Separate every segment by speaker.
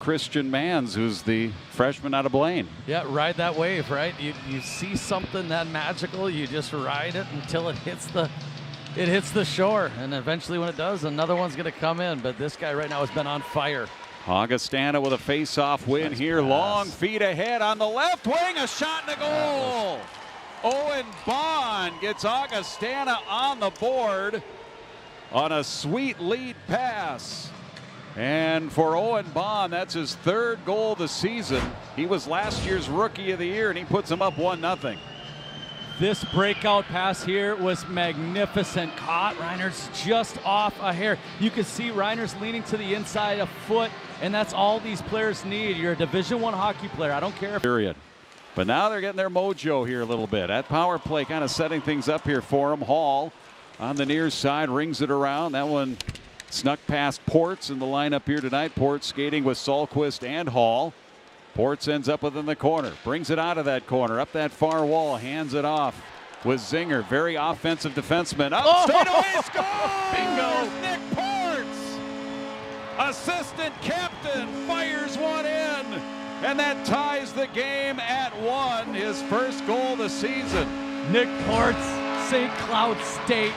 Speaker 1: Christian Mans, who's the freshman out of Blaine.
Speaker 2: Yeah, ride that wave, right? You see something that magical, you just ride it until it hits the shore, and eventually when it does, another one's going to come in. But this guy right now has been on fire.
Speaker 1: Augustana with a face-off win
Speaker 2: Nice
Speaker 1: here.
Speaker 2: pass.
Speaker 1: Long feet ahead on the left wing, a shot and a goal. Owen Bond gets Augustana on the board on a sweet lead pass. And for Owen Bond, that's his third goal of the season. He was last year's Rookie of the Year, and he puts them up 1-0.
Speaker 2: This breakout pass here was magnificent. Caught Reiner's just off a hair. You can see Reiner's leaning to the inside a foot, and that's all these players need. You're a Division I hockey player. I don't care if
Speaker 1: Period. But now they're getting their mojo here a little bit. That power play kind of setting things up here for him. Hall on the near side rings it around. That one snuck past Ports in the lineup here tonight. Ports skating with Sahlquist and Hall. Ports ends up within the corner, brings it out of that corner, up that far wall, hands it off with Zinger. Very offensive defenseman. Up straight away, score!
Speaker 2: Bingo!
Speaker 1: Nick Ports, assistant captain, fires one in, and that ties the game at 1. His first goal of the season.
Speaker 2: Nick Ports, St. Cloud State,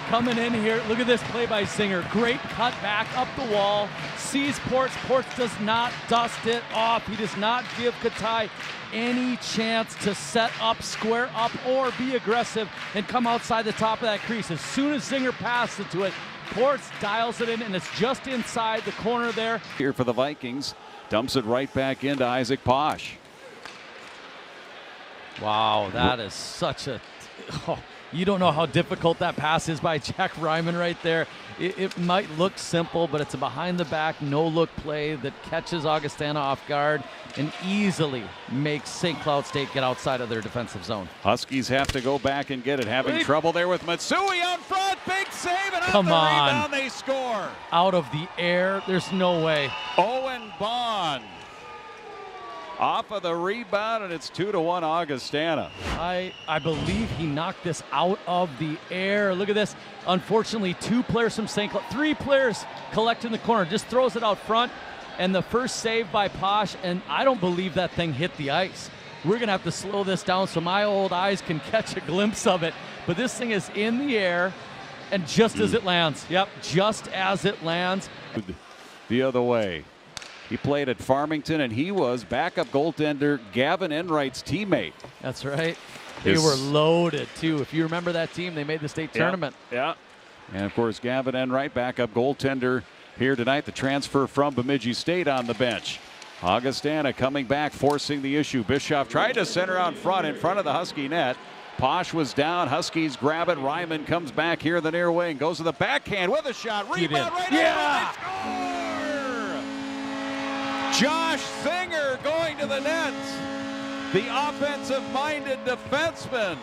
Speaker 2: coming in here. Look at this play by Zinger. Great cut back up the wall. Sees Ports. Ports does not dust it off. He does not give Katai any chance to set up, square up, or be aggressive and come outside the top of that crease. As soon as Zinger passes it to it, Ports dials it in, and it's just inside the corner there.
Speaker 1: Here for the Vikings. Dumps it right back into Isaac Posh.
Speaker 2: Wow, that is such a... Oh, you don't know how difficult that pass is by Jack Ryman right there. It might look simple, but it's a behind-the-back, no-look play that catches Augustana off guard and easily makes St. Cloud State get outside of their defensive zone.
Speaker 1: Huskies have to go back and get it. Having trouble there with Matsui on front. Big save, and
Speaker 2: Come
Speaker 1: off the
Speaker 2: on.
Speaker 1: rebound they score.
Speaker 2: Out of the air, there's no way.
Speaker 1: Owen Bond off of the rebound, and it's 2-1 Augustana.
Speaker 2: I believe he knocked this out of the air. Look at this. Unfortunately, 2 players from St. Cloud, 3 players collect in the corner. Just throws it out front, and the first save by Posh, and I don't believe that thing hit the ice. We're going to have to slow this down so my old eyes can catch a glimpse of it. But this thing is in the air, and just as it lands. Yep, just as it lands.
Speaker 1: The other way. He played at Farmington, and he was backup goaltender Gavin Enright's teammate.
Speaker 2: That's right. They were loaded, too. If you remember that team, they made the state tournament.
Speaker 1: Yeah. And, of course, Gavin Enright, backup goaltender here tonight. The transfer from Bemidji State on the bench. Augustana coming back, forcing the issue. Bischoff tried to center out front in front of the Husky net. Posh was down. Huskies grab it. Ryman comes back here in the near wing. Goes to the backhand with a shot. Rebound right
Speaker 2: Yeah!
Speaker 1: Josh Zinger going to the net. The offensive-minded defenseman.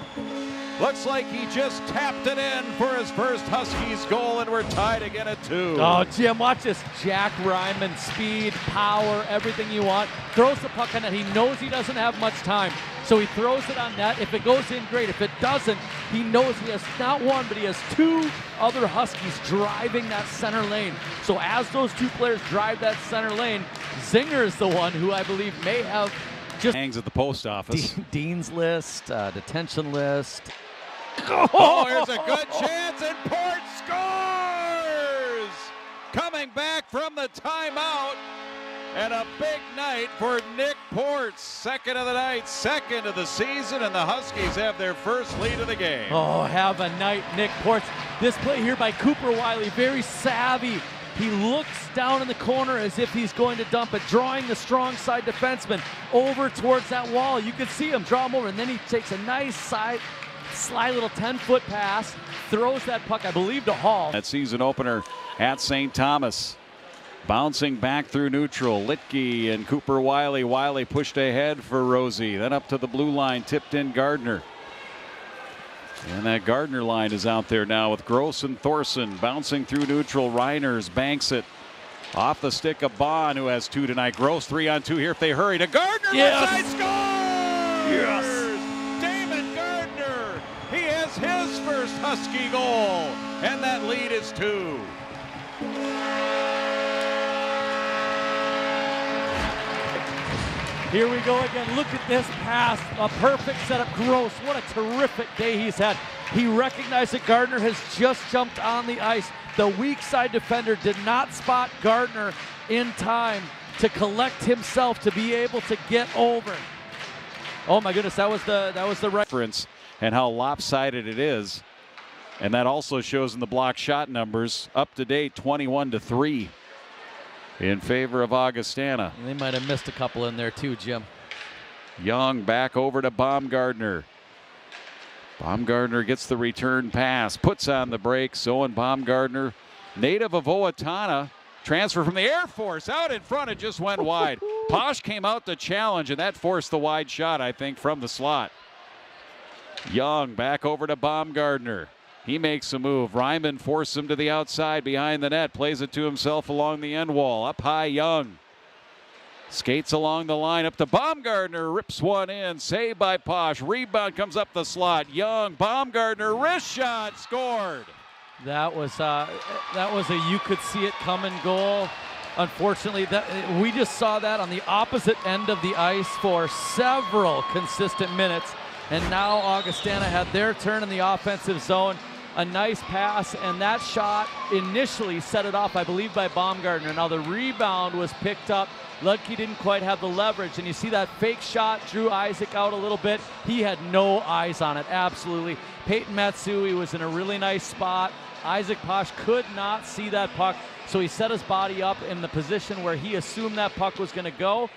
Speaker 1: Looks like he just tapped it in for his first Huskies goal, and we're tied again at 2.
Speaker 2: Oh, Jim, watch this. Jack Ryman, speed, power, everything you want. Throws the puck on net. He knows he doesn't have much time, so he throws it on net. If it goes in, great. If it doesn't, he knows he has not one, but he has 2 other Huskies driving that center lane. So as those 2 players drive that center lane, Zinger is the one who I believe may have just
Speaker 1: hangs at the post office.
Speaker 2: Dean's list, detention list.
Speaker 1: Oh, here's a good chance, and Port scores! Coming back from the timeout, and a big night for Nick Ports. Second of the night, second of the season, and the Huskies have their first lead of the game.
Speaker 2: Oh, have a night, Nick Ports. This play here by Cooper Wiley, very savvy. He looks down in the corner as if he's going to dump it, drawing the strong side defenseman over towards that wall. You can see him draw him over, and then he takes a nice sly little 10-foot pass, throws that puck, I believe, to Hall.
Speaker 1: That season opener at St. Thomas. Bouncing back through neutral. Litke and Cooper Wiley. Wiley pushed ahead for Rosie. Then up to the blue line, tipped in Gardner. And that Gardner line is out there now with Gross and Thorson bouncing through neutral. Reiners banks it off the stick of Bond, who has 2 tonight. Gross 3-on-2 here if they hurry to Gardner.
Speaker 2: Yes.
Speaker 1: Left side scores!
Speaker 2: Yes.
Speaker 1: Damon Gardner. He has his first Husky goal, and that lead is 2.
Speaker 2: Here we go again. Look at this pass. A perfect setup. Gross. What a terrific day he's had. He recognized that Gardner has just jumped on the ice. The weak side defender did not spot Gardner in time to collect himself to be able to get over. Oh my goodness, that was the right
Speaker 1: difference and how lopsided it is. And that also shows in the block shot numbers. Up to date, 21-3 in favor of Augustana.
Speaker 2: They might have missed a couple in there too, Jim.
Speaker 1: Young back over to Baumgartner. Baumgartner gets the return pass, puts on the brakes. Owen Baumgartner, native of Owatonna, transfer from the Air Force, out in front, it just went wide. Posh came out to challenge, and that forced the wide shot, I think, from the slot. Young back over to Baumgartner. He makes a move. Ryman forces him to the outside behind the net, plays it to himself along the end wall. Up high, Young. Skates along the line, up to Baumgartner, rips one in, saved by Posh. Rebound comes up the slot. Young, Baumgartner, wrist shot, scored.
Speaker 2: That was a you could see it coming goal. Unfortunately, we just saw that on the opposite end of the ice for several consistent minutes. And now Augustana had their turn in the offensive zone. A nice pass, and that shot initially set it off, I believe, by Baumgartner. Now the rebound was picked up. Ludke didn't quite have the leverage, and you see that fake shot drew Isaac out a little bit. He had no eyes on it, absolutely. Peyton Matsui was in a really nice spot. Isaac Posh could not see that puck, so he set his body up in the position where he assumed that puck was going to go.